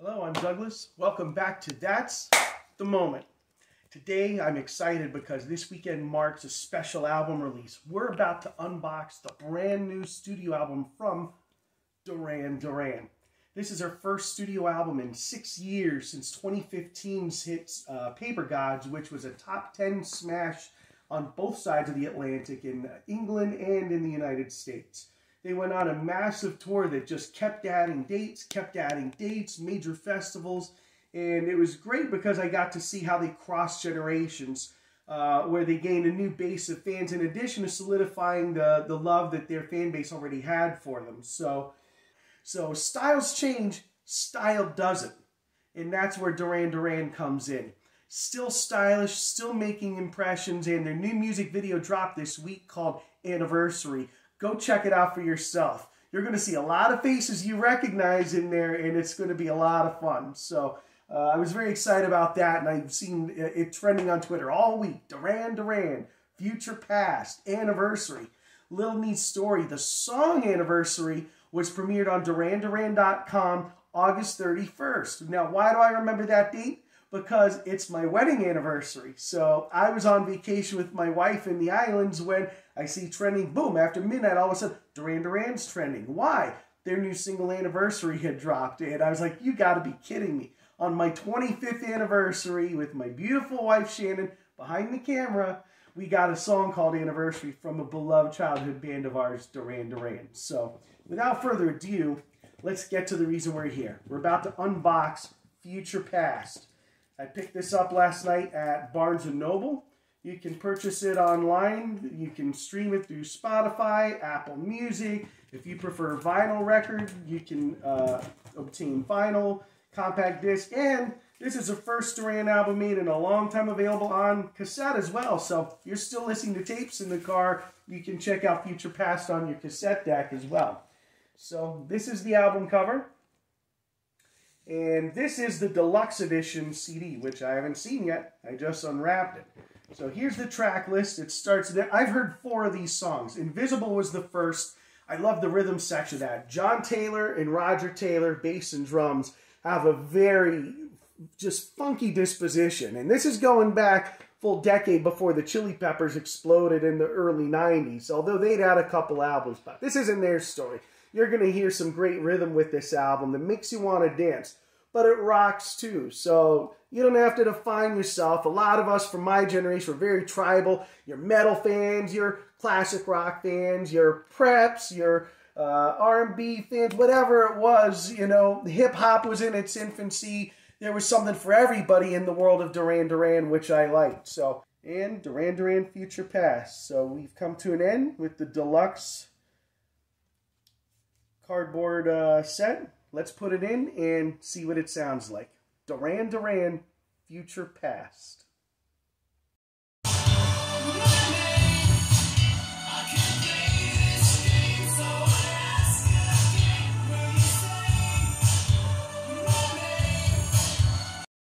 Hello, I'm Douglas. Welcome back to That's the Moment. Today I'm excited because this weekend marks a special album release. We're about to unbox the brand new studio album from Duran Duran. This is our first studio album in 6 years since 2015's hit Paper Gods, which was a top 10 smash on both sides of the Atlantic in England and in the United States. They went on a massive tour that just kept adding dates, major festivals, and it was great because I got to see how they crossed generations, where they gained a new base of fans in addition to solidifying the love that their fan base already had for them. So styles change, style doesn't, and that's where Duran Duran comes in. Still stylish, still making impressions, and their new music video dropped this week called Anniversary. Go check it out for yourself. You're going to see a lot of faces you recognize in there, and it's going to be a lot of fun. So I was very excited about that, and I've seen it trending on Twitter all week. Duran Duran, Future Past, Anniversary. Little neat story, the song Anniversary was premiered on DuranDuran.com August 31st. Now, why do I remember that date? Because it's my wedding anniversary. So I was on vacation with my wife in the islands when I see trending, boom, after midnight, all of a sudden, Duran Duran's trending. Why? Their new single Anniversary had dropped, and I was like, you gotta be kidding me. On my 25th anniversary with my beautiful wife, Shannon, behind the camera, we got a song called Anniversary from a beloved childhood band of ours, Duran Duran. So without further ado, let's get to the reason we're here. We're about to unbox Future Past. I picked this up last night at Barnes & Noble. You can purchase it online. You can stream it through Spotify, Apple Music. If you prefer vinyl record, you can obtain vinyl, compact disc, and this is the first Duran album made in a long time available on cassette as well. So if you're still listening to tapes in the car, you can check out Future Past on your cassette deck as well. So this is the album cover. And this is the deluxe edition CD, which I haven't seen yet. I just unwrapped it. So here's the track list. It starts there. I've heard 4 of these songs. Invisible was the first. I love the rhythm section of that. John Taylor and Roger Taylor, bass and drums, have a very just funky disposition. And this is going back full decade before the Chili Peppers exploded in the early 90s, although they'd had a couple albums. But this isn't their story. You're going to hear some great rhythm with this album that makes you want to dance. But it rocks too, so you don't have to define yourself. A lot of us from my generation were very tribal. You're metal fans, you're classic rock fans, you're preps, you're R&B fans, whatever it was. You know, hip-hop was in its infancy. There was something for everybody in the world of Duran Duran, which I liked. So, and Duran Duran Future Past. So we've come to an end with the deluxe cardboard set. Let's put it in and see what it sounds like. Duran Duran, Future Past.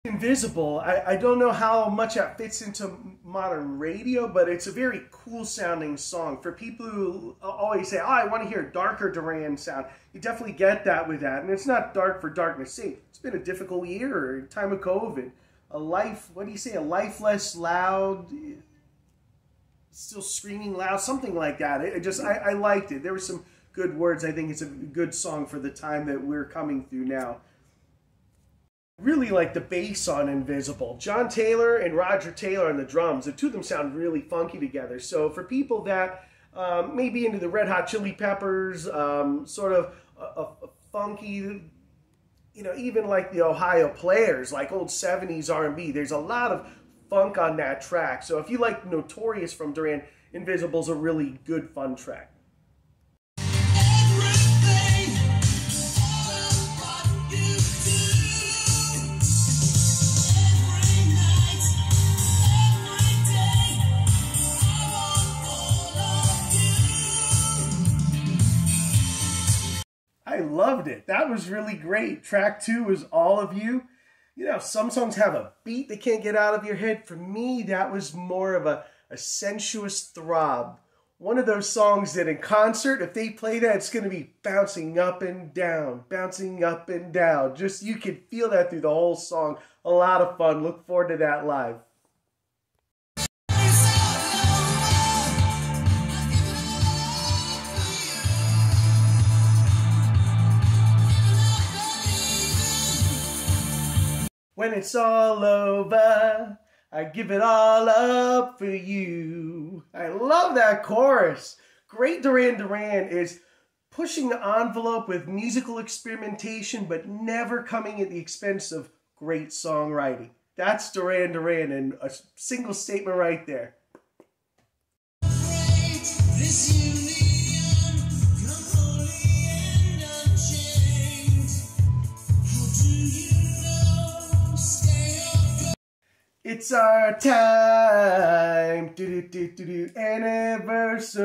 Invisible, I don't know how much that fits into modern radio, but it's a very cool sounding song. For people who always say, oh, I want to hear a darker Duran sound, you definitely get that with that. And it's not dark for darkness' sake. It's been a difficult year, time of COVID. A life, what do you say, a life less loud, still screaming loud, something like that. I liked it. There were some good words. I think it's a good song for the time that we're coming through now. Really like the bass on Invisible. John Taylor and Roger Taylor on the drums. The two of them sound really funky together. So for people that may be into the Red Hot Chili Peppers, sort of a funky, you know, even like the Ohio Players, like old 70s R&B, there's a lot of funk on that track. So if you like Notorious from Duran, Invisible's a really good, fun track. I loved it. That was really great. Track 2 was All of You. You know, some songs have a beat that can't get out of your head. For me, that was more of a sensuous throb. One of those songs that in concert, if they play that, it's going to be bouncing up and down, bouncing up and down. Just, you can feel that through the whole song. A lot of fun. Look forward to that live. When it's all over, I give it all up for you. I love that chorus. Great Duran Duran is pushing the envelope with musical experimentation, but never coming at the expense of great songwriting. That's Duran Duran in a single statement right there. It's our time, anniversary.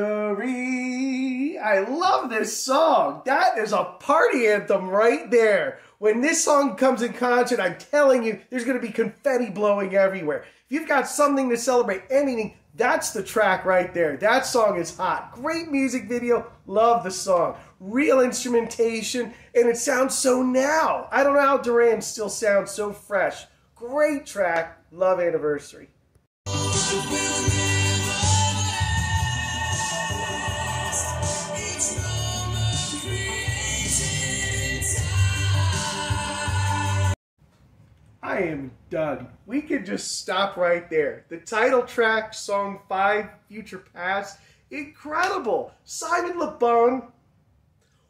I love this song. That is a party anthem right there. When this song comes in concert, I'm telling you, there's going to be confetti blowing everywhere. If you've got something to celebrate, anything, that's the track right there. That song is hot. Great music video. Love the song. Real instrumentation, and it sounds so now. I don't know how Duran still sounds so fresh. Great track. Love Anniversary. I am done. We could just stop right there. The title track, Song 5, Future Past, incredible. Simon Le Bon,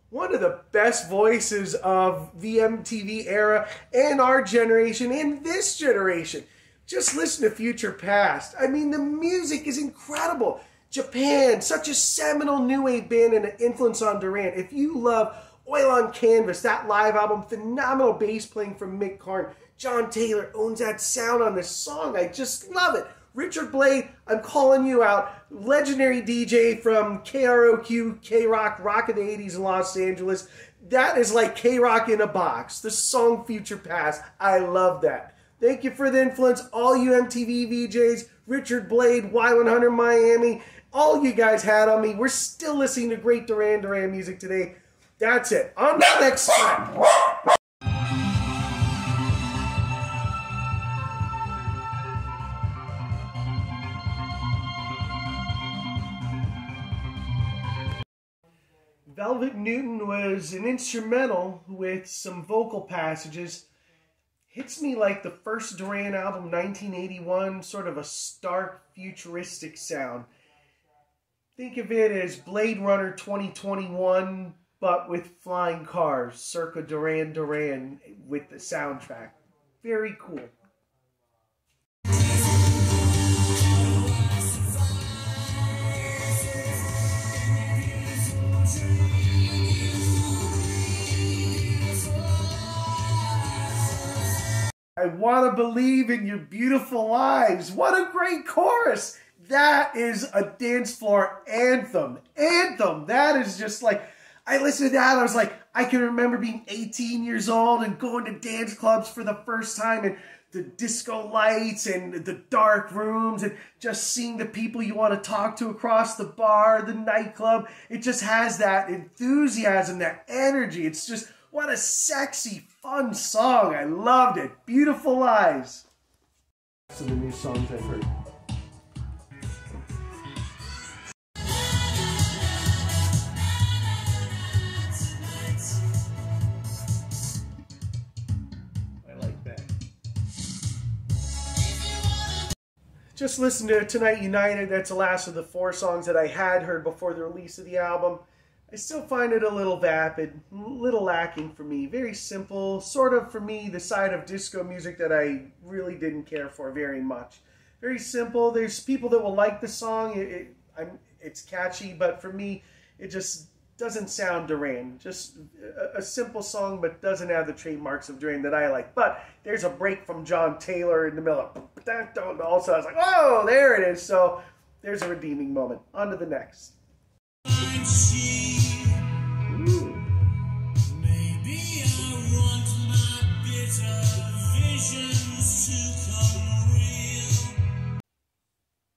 one of the best voices of the MTV era and our generation and this generation. Just listen to Future Past. I mean, the music is incredible. Japan, such a seminal new wave band and an influence on Duran. If you love Oil on Canvas, that live album, phenomenal bass playing from Mick Karn. John Taylor owns that sound on this song. I just love it. Richard Blade, I'm calling you out. Legendary DJ from KROQ, K-Rock, Rock of the 80s in Los Angeles. That is like K-Rock in a box. The song Future Past. I love that. Thank you for the influence, all you MTV VJs, Richard Blade, Y100 Miami, all you guys had on me. We're still listening to great Duran Duran music today. That's it. On to the next track. Velvet Newton was an instrumental with some vocal passages. Hits me like the first Duran album, 1981, sort of a stark, futuristic sound. Think of it as Blade Runner 2021, but with flying cars, circa Duran Duran with the soundtrack. Very cool. I want to believe in your beautiful lives. What a great chorus. That is a dance floor anthem. Anthem. That is just like, I listened to that. I was like, I can remember being 18 years old and going to dance clubs for the first time and the disco lights and the dark rooms and just seeing the people you want to talk to across the bar, the nightclub. It just has that enthusiasm, that energy. It's just, what a sexy, fun song. I loved it. Beautiful Lies. Some of the new songs I've heard. I like that. Just listen to Tonight United. That's the last of the 4 songs that I had heard before the release of the album. I still find it a little vapid, a little lacking for me. Very simple, sort of for me, the side of disco music that I really didn't care for very much. Very simple. There's people that will like the song. It's catchy, but for me, it just doesn't sound Duran. Just a simple song, but doesn't have the trademarks of Duran that I like. But there's a break from John Taylor in the middle of also I was like, oh, there it is. So there's a redeeming moment. On to the next.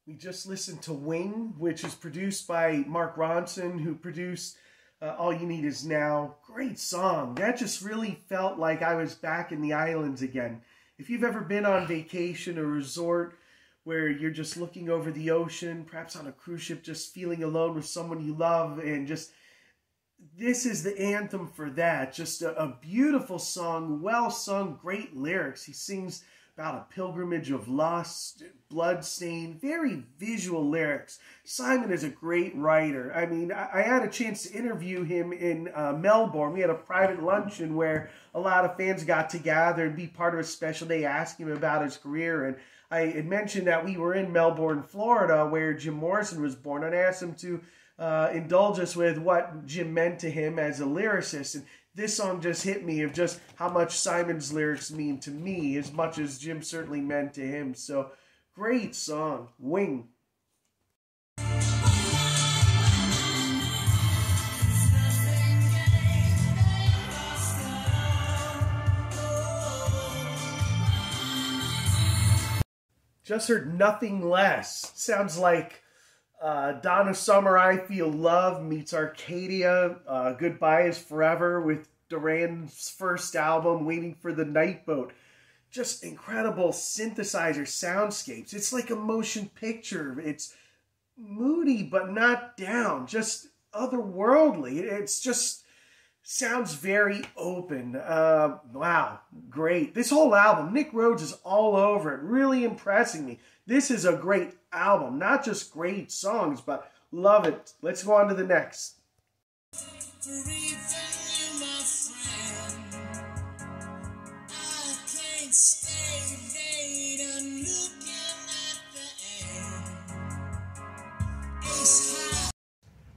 We just listened to Wing, which is produced by Mark Ronson, who produced All You Need Is Now. Great song. That just really felt like I was back in the islands again. If you've ever been on vacation or resort where you're just looking over the ocean, perhaps on a cruise ship, just feeling alone with someone you love, and just, this is the anthem for that. Just a beautiful song, well sung, great lyrics. He sings about a pilgrimage of lust, bloodstained, very visual lyrics. Simon is a great writer. I mean, I had a chance to interview him in Melbourne. We had a private luncheon where a lot of fans got to gather and be part of a special day asking him about his career. And I had mentioned that we were in Melbourne, Florida, where Jim Morrison was born, and I asked him to indulge us with what Jim meant to him as a lyricist. And this song just hit me of just how much Simon's lyrics mean to me, as much as Jim certainly meant to him. So, great song. Wing. Just heard Nothing Less. Sounds like Donna Summer, I Feel Love meets Arcadia, Goodbye Is Forever with Duran's first album, Waiting for the Night Boat. Just incredible synthesizer soundscapes. It's like a motion picture. It's moody but not down, just otherworldly. It's just sounds very open. Wow, great. This whole album, Nick Rhodes is all over it, really impressing me. This is a great album, not just great songs, but love it. Let's go on to the next.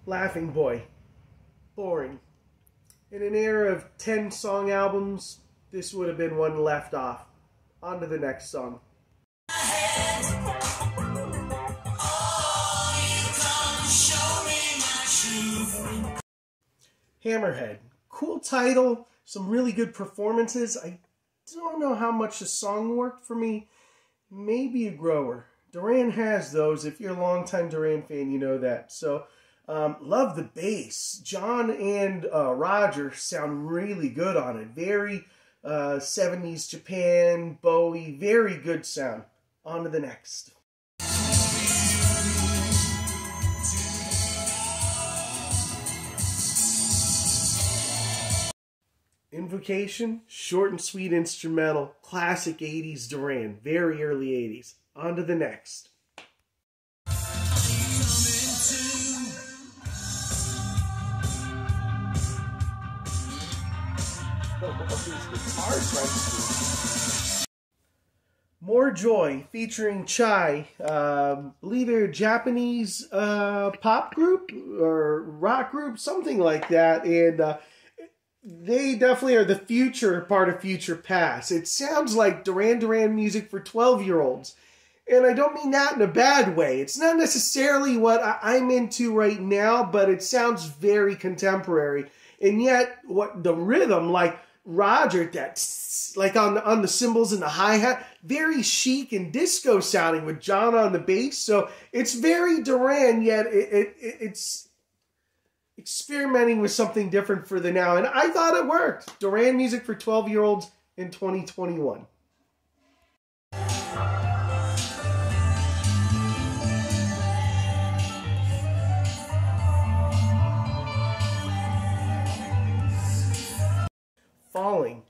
Laughing Boy. Boring. In an era of 10-song albums, this would have been one left off. On to the next song. Hammerhead. Cool title, some really good performances. I don't know how much the song worked for me. Maybe a grower. Duran has those. If you're a longtime Duran fan, you know that. So, love the bass. John and Roger sound really good on it. Very 70s Japan, Bowie, very good sound. On to the next. Invocation, short and sweet instrumental, classic 80s Duran, very early 80s. On to the next. More Joy, featuring Chai, leader Japanese pop group or rock group, something like that, and they definitely are the future part of Future Past. It sounds like Duran Duran music for 12-year-olds, and I don't mean that in a bad way. It's not necessarily what I'm into right now, but it sounds very contemporary, and yet what the rhythm, like Roger, that's like on the cymbals and the hi-hat, very chic and disco sounding with John on the bass. So it's very Duran, yet it's experimenting with something different for the now. And I thought it worked. Duran music for 12-year-olds in 2021. Falling.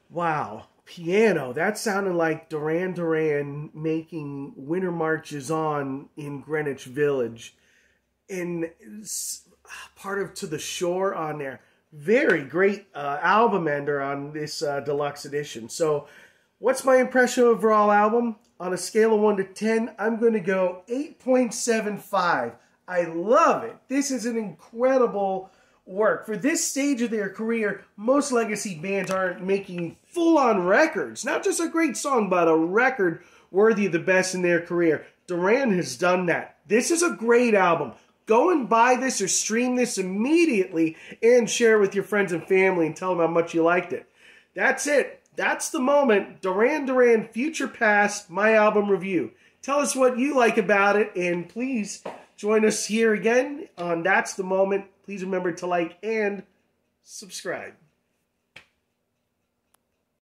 Wow. Piano. That sounded like Duran Duran making Winter Marches On in Greenwich Village. And part of To the Shore on there. Very great album ender on this deluxe edition. So, what's my impression overall album? On a scale of 1 to 10, I'm going to go 8.75. I love it. This is an incredible work. For this stage of their career, most legacy bands aren't making full-on records. Not just a great song, but a record worthy of the best in their career. Duran has done that. This is a great album. Go and buy this or stream this immediately and share it with your friends and family and tell them how much you liked it. That's it. That's the moment. Duran Duran Future Past, my album review. Tell us what you like about it, and please join us here again on That's the Moment. Please remember to like and subscribe.